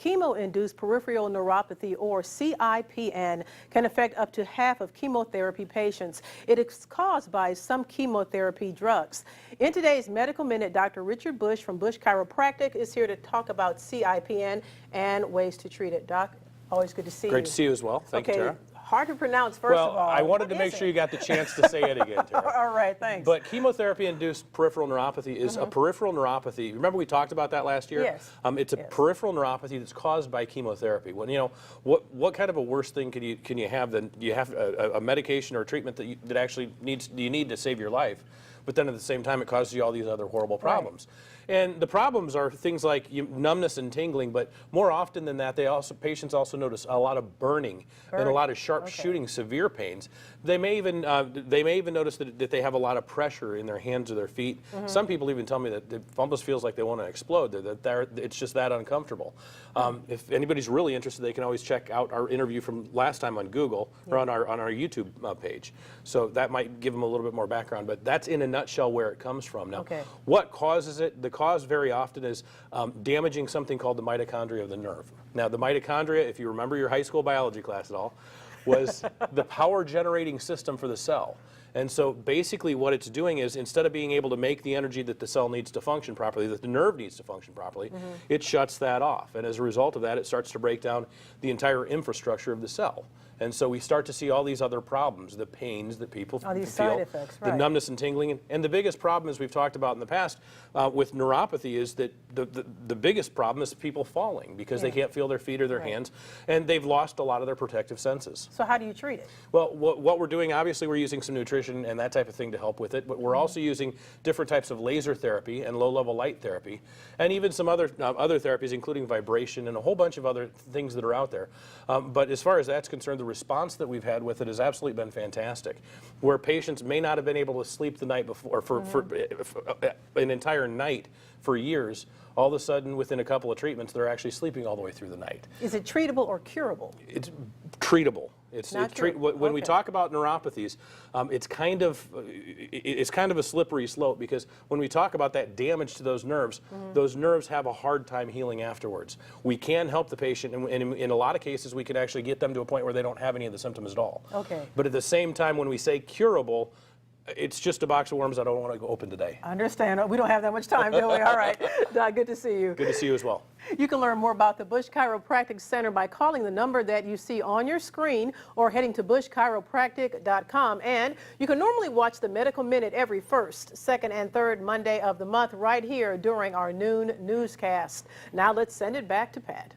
chemo-induced peripheral neuropathy, or CIPN, can affect up to half of chemotherapy patients. It is caused by some chemotherapy drugs. In today's Medical Minute, Dr. Richard Busch from Busch Chiropractic is here to talk about CIPN and ways to treat it. Doc, always good to see you. Great to see you as well. Thank you, Tara. Hard to pronounce, first of all. Well, I wanted to make sure you got the chance to say it again, Tara. All right, thanks. But chemotherapy-induced peripheral neuropathy is a peripheral neuropathy. Remember we talked about that last year? Yes. It's a peripheral neuropathy that's caused by chemotherapy. When, you know, what kind of a worse thing can you have than you have a medication or a treatment that actually you need to save your life, but then at the same time it causes you all these other horrible problems. Right. And the problems are things like numbness and tingling, but more often than that, patients also notice a lot of burning and a lot of sharp shooting, severe pains. They may even notice that they have a lot of pressure in their hands or their feet. Some people even tell me that it almost feels like they want to explode. It's just that uncomfortable. If anybody's really interested, they can always check out our interview from last time on Google or on our YouTube page. So that might give them a little bit more background, but that's in a nutshell where it comes from. Now, what causes it? The cause very often is damaging something called the mitochondria of the nerve. Now, the mitochondria, if you remember your high school biology class at all, was the power generating system for the cell. And so basically what it's doing is, instead of being able to make the energy that the cell needs to function properly, that the nerve needs to function properly, it shuts that off. And as a result of that, it starts to break down the entire infrastructure of the cell. And so we start to see all these other problems, the pains that people feel, these side effects, the numbness and tingling. And the biggest problem, as we've talked about in the past, with neuropathy is that the biggest problem is people falling because they can't feel their feet or their hands, and they've lost a lot of their protective senses. So how do you treat it? Well, what we're doing, obviously we're using some nutrition and that type of thing to help with it, but we're also using different types of laser therapy and low-level light therapy, and even some other therapies, including vibration and a whole bunch of other things that are out there. But as far as that's concerned, the response that we've had with it has absolutely been fantastic, where patients may not have been able to sleep the night before for an entire night for years. All of a sudden, within a couple of treatments, they're actually sleeping all the way through the night. Is it treatable or curable? It's treatable. When we talk about neuropathies, it's kind of a slippery slope, because when we talk about that damage to those nerves have a hard time healing afterwards. We can help the patient, and in a lot of cases, we can actually get them to a point where they don't have any of the symptoms at all. But at the same time, when we say curable, it's just a box of worms I don't want to go open today. I understand. We don't have that much time, do we? All right. Doc, good to see you. Good to see you as well. You can learn more about the Busch Chiropractic Center by calling the number that you see on your screen or heading to buschchiropractic.com. And you can normally watch the Medical Minute every first, second, and third Monday of the month right here during our noon newscast. Now let's send it back to Pat.